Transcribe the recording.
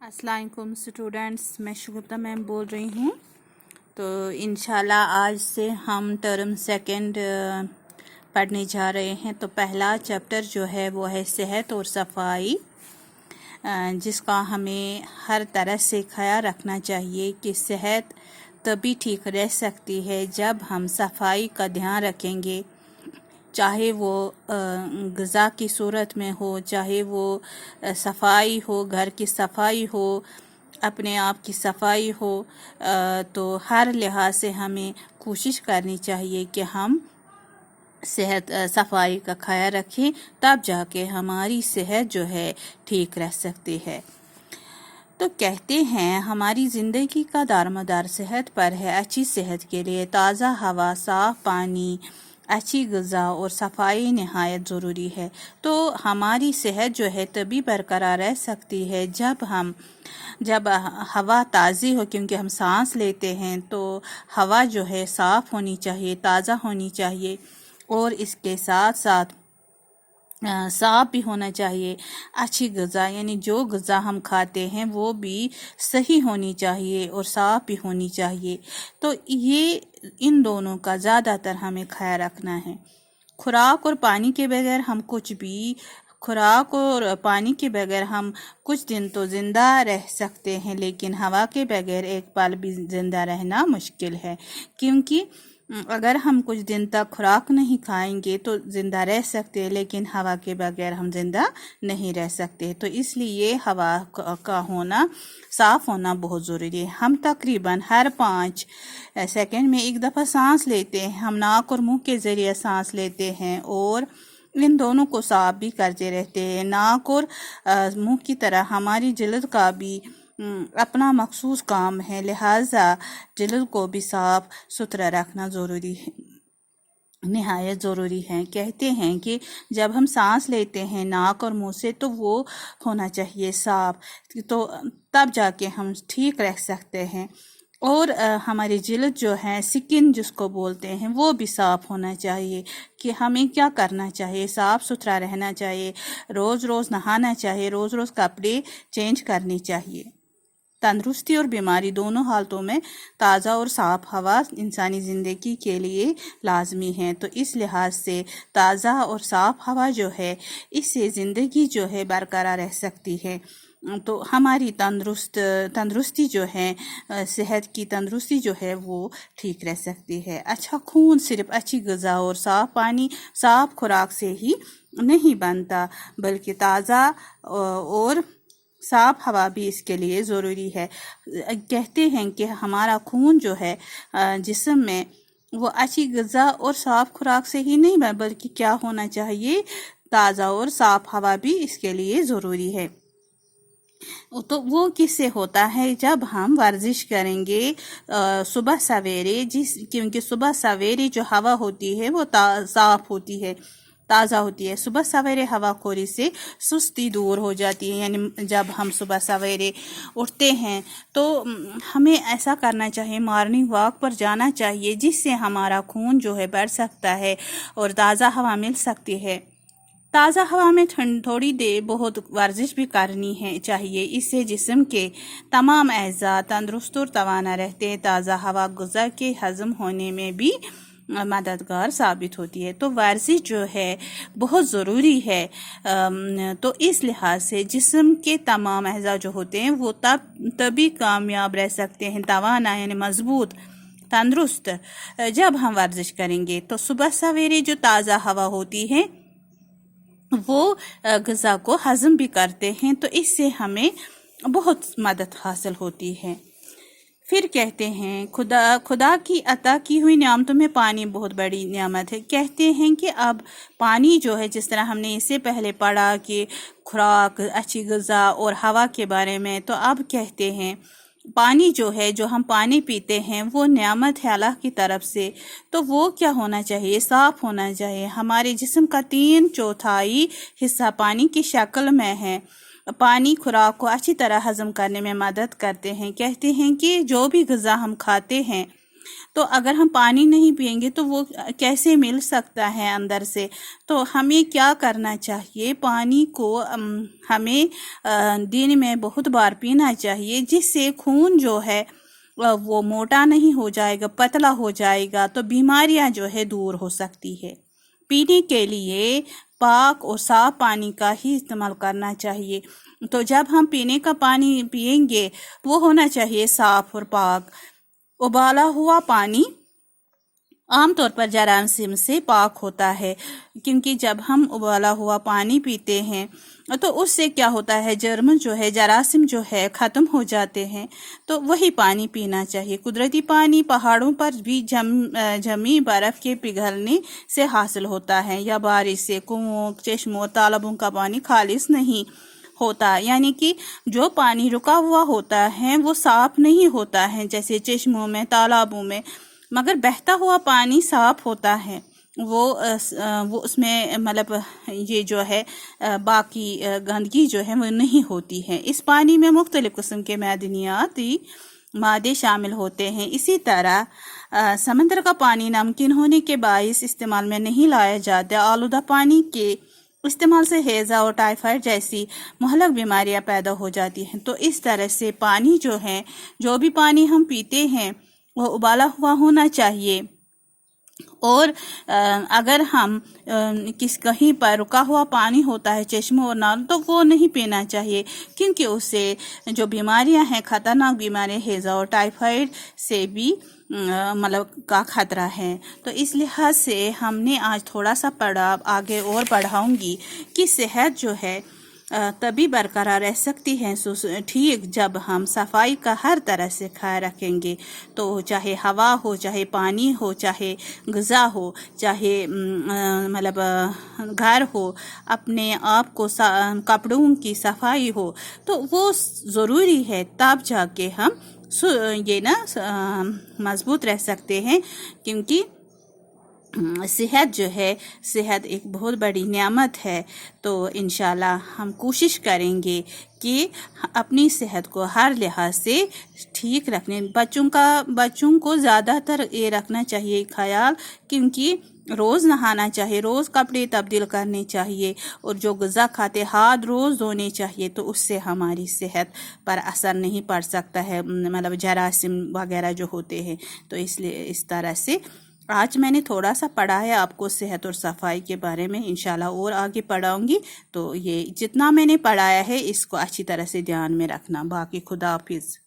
अस्सलाम वालेकुम स्टूडेंट्स, मैं शुगुफ्ता मैम बोल रही हूँ। तो इंशाल्लाह आज से हम टर्म सेकंड पढ़ने जा रहे हैं। तो पहला चैप्टर जो है वो है सेहत और सफाई, जिसका हमें हर तरह से ख्याल रखना चाहिए कि सेहत तभी ठीक रह सकती है जब हम सफाई का ध्यान रखेंगे, चाहे वो ग़िज़ा की सूरत में हो, चाहे वो सफाई हो, घर की सफाई हो, अपने आप की सफाई हो। तो हर लिहाज से हमें कोशिश करनी चाहिए कि हम सेहत सफाई का ख्याल रखें, तब जाके हमारी सेहत जो है ठीक रह सकती है। तो कहते हैं हमारी ज़िंदगी का दारोमदार सेहत पर है। अच्छी सेहत के लिए ताज़ा हवा, साफ़ पानी, अच्छी ग़िज़ा और सफाई नहायत ज़रूरी है। तो हमारी सेहत जो है तभी बरकरार रह सकती है जब हवा ताज़ी हो, क्योंकि हम सांस लेते हैं तो हवा जो है साफ़ होनी चाहिए, ताज़ा होनी चाहिए, और इसके साथ साथ साफ़ भी होना चाहिए। अच्छी ग़िज़ा यानी जो ग़िज़ा हम खाते हैं वो भी सही होनी चाहिए और साफ़ भी होनी चाहिए। तो ये इन दोनों का ज़्यादातर हमें ख्याल रखना है। खुराक और पानी के बगैर हम खुराक और पानी के बगैर हम कुछ दिन तो ज़िंदा रह सकते हैं, लेकिन हवा के बगैर एक पल भी ज़िंदा रहना मुश्किल है। क्योंकि अगर हम कुछ दिन तक खुराक नहीं खाएंगे तो ज़िंदा रह सकते हैं, लेकिन हवा के बगैर हम ज़िंदा नहीं रह सकते। तो इसलिए हवा का होना, साफ़ होना बहुत ज़रूरी है। हम तकरीबन हर 5 सेकंड में एक दफ़ा सांस लेते हैं। हम नाक और मुंह के ज़रिए सांस लेते हैं और इन दोनों को साफ भी करते रहते हैं। नाक और मुंह की तरह हमारी जिल्द का भी अपना मखसूस काम है, लिहाजा जिल्द को भी साफ सुथरा रखना ज़रूरी है, निहायत ज़रूरी है। कहते हैं कि जब हम सांस लेते हैं नाक और मुंह से तो वो होना चाहिए साफ, तो तब जाके हम ठीक रह सकते हैं। और हमारी जिल्द जो है, स्किन जिसको बोलते हैं, वो भी साफ़ होना चाहिए। कि हमें क्या करना चाहिए, साफ़ सुथरा रहना चाहिए, रोज़ रोज़ नहाना चाहिए, रोज़ रोज़ कपड़े चेंज करनी चाहिए। तंदुरुस्ती और बीमारी दोनों हालतों में ताज़ा और साफ़ हवा इंसानी ज़िंदगी के लिए लाजमी है। तो इस लिहाज से ताज़ा और साफ़ हवा जो है, इससे ज़िंदगी जो है बरकरार रह सकती है। तो हमारी तंदुरुस्ती जो है, सेहत की तंदुरुस्ती जो है वो ठीक रह सकती है। अच्छा खून सिर्फ अच्छी ग़िज़ा और साफ़ पानी, साफ़ खुराक से ही नहीं बनता, बल्कि ताज़ा और साफ़ हवा भी इसके लिए ज़रूरी है। कहते हैं कि हमारा खून जो है जिस्म में, वो अच्छी ग़िज़ा और साफ़ खुराक से ही नहीं बल्कि क्या होना चाहिए, ताज़ा और साफ़ हवा भी इसके लिए ज़रूरी है। तो वो किससे होता है, जब हम वर्जिश करेंगे सुबह सवेरे, क्योंकि सुबह सवेरे जो हवा होती है वो साफ़ होती है, ताज़ा होती है। सुबह सवेरे हवाखोरी से सुस्ती दूर हो जाती है। यानी जब हम सुबह सवेरे उठते हैं तो हमें ऐसा करना चाहिए, मॉर्निंग वॉक पर जाना चाहिए, जिससे हमारा खून जो है बढ़ सकता है और ताज़ा हवा मिल सकती है। ताज़ा हवा में थोड़ी देर बहुत वर्जिश भी करनी है चाहिए। इससे जिस्म के तमाम अज़ा तंदुरुस्त और तवाना रहते हैं। ताज़ा हवा ग़िज़ा के हज़म होने में भी मददगार साबित होती है। तो वर्जिश जो है बहुत ज़रूरी है। तो इस लिहाज से जिस्म के तमाम अज़ा जो होते हैं वो तभी कामयाब रह सकते हैं, तवाना यानी मजबूत, तंदुरुस्त, जब हम वर्जिश करेंगे। तो सुबह सवेरे जो ताज़ा हवा होती है वो ग़िज़ा को हज़म भी करते हैं, तो इससे हमें बहुत मदद हासिल होती है। फिर कहते हैं खुदा की अता की हुई नियामतों में पानी बहुत बड़ी नियामत है। कहते हैं कि अब पानी जो है, जिस तरह हमने इससे पहले पढ़ा कि खुराक, अच्छी ग़िज़ा और हवा के बारे में, तो अब कहते हैं पानी जो है, जो हम पानी पीते हैं वो नियामत है अल्लाह की तरफ से। तो वो क्या होना चाहिए, साफ़ होना चाहिए। हमारे जिस्म का 3/4 हिस्सा पानी की शक्ल में है। पानी खुराक को अच्छी तरह हज़म करने में मदद करते हैं। कहते हैं कि जो भी ग़िज़ा हम खाते हैं تو اگر ہم پانی نہیں پئیں گے تو وہ کیسے مل سکتا ہے اندر سے؟ تو ہمیں کیا کرنا چاہیے؟ پانی کو ہمیں دن میں بہت بار پینا چاہیے، جس سے خون جو ہے وہ موٹا نہیں ہو جائے گا، پتلا ہو جائے گا، تو بیماریاں جو ہے دور ہو سکتی ہے۔ پینے کے لیے پاک اور صاف پانی کا ہی استعمال کرنا چاہیے۔ تو جب ہم پینے کا پانی پئیں گے وہ ہونا چاہیے صاف اور پاک۔ ابالا ہوا پانی عام طور پر جراثیم سے پاک ہوتا ہے، کیونکہ جب ہم ابالا ہوا پانی پیتے ہیں تو اس سے کیا ہوتا ہے، جرم جو ہے، جراثیم جو ہے ختم ہو جاتے ہیں۔ تو وہی پانی پینا چاہیے۔ قدرتی پانی پہاڑوں پر بھی جمی برف کے پگھلنے سے حاصل ہوتا ہے، یا بارش سے، کنووں، چشموں، تالابوں کا پانی خالص نہیں ہوتا، یعنی کہ جو پانی رکا ہوا ہوتا ہے وہ صاف نہیں ہوتا ہے، جیسے چشموں میں، تالابوں میں، مگر بہتا ہوا پانی صاف ہوتا ہے۔ وہ اس میں مطلب یہ جو ہے باقی گندگی جو ہے وہ نہیں ہوتی ہے۔ اس پانی میں مختلف قسم کے معدنیاتی مادے شامل ہوتے ہیں۔ اسی طرح سمندر کا پانی نمکین ہونے کے باعث استعمال میں نہیں لایا جاتا۔ آلودہ پانی کے استعمال سے ہیضہ اور ٹائیفائڈ جیسی مہلک بیماریاں پیدا ہو جاتی ہیں۔ تو اس طرح سے پانی جو ہے، جو بھی پانی ہم پیتے ہیں وہ ابالا ہوا ہونا چاہیے، اور اگر ہم کہیں پر رکا ہوا پانی ہوتا ہے، چشموں اور نال، تو وہ نہیں پینا چاہیے، کیونکہ اس سے جو بیماریاں ہیں، خطرناک بیماریاں، ہیضہ اور ٹائیفائڈ سے بھی مطلب کا خطرہ ہے۔ تو اس لحاظ سے ہم نے آج تھوڑا سا پڑھا، آگے اور پڑھاؤں گی کہ صحت جو ہے تبھی برقرار رہ سکتی ہے ٹھیک جب ہم صفائی کا ہر طرح سے خیال رکھیں گے۔ تو چاہے ہوا ہو، چاہے پانی ہو، چاہے غذا ہو، چاہے مطلب گھر ہو، اپنے آپ کو کپڑوں کی صفائی ہو، تو وہ ضروری ہے، تب جا کے ہم یہ مضبوط رہ سکتے ہیں، کیونکہ صحت جو ہے، صحت ایک بہت بڑی نعمت ہے۔ تو انشاءاللہ ہم کوشش کریں گے کہ اپنی صحت کو ہر لحاظ سے ٹھیک رکھنے۔ بچوں کو زیادہ تر یہ رکھنا چاہیے خیال، کیونکہ روز نہانا چاہیے، روز کپڑے تبدیل کرنے چاہیے، اور جو غذا کھاتے ہاتھ روز دھونے چاہیے، تو اس سے ہماری صحت پر اثر نہیں پڑ سکتا ہے، مطلب جراثیم وغیرہ جو ہوتے ہیں۔ تو اس لیے اس طرح سے آج میں نے تھوڑا سا پڑھا ہے آپ کو صحت اور صفائی کے بارے میں، انشاءاللہ اور آگے پڑھاؤں گی۔ تو یہ جتنا میں نے پڑھایا ہے اس کو اچھی طرح سے دھیان میں رکھنا۔ باقی خدا حافظ۔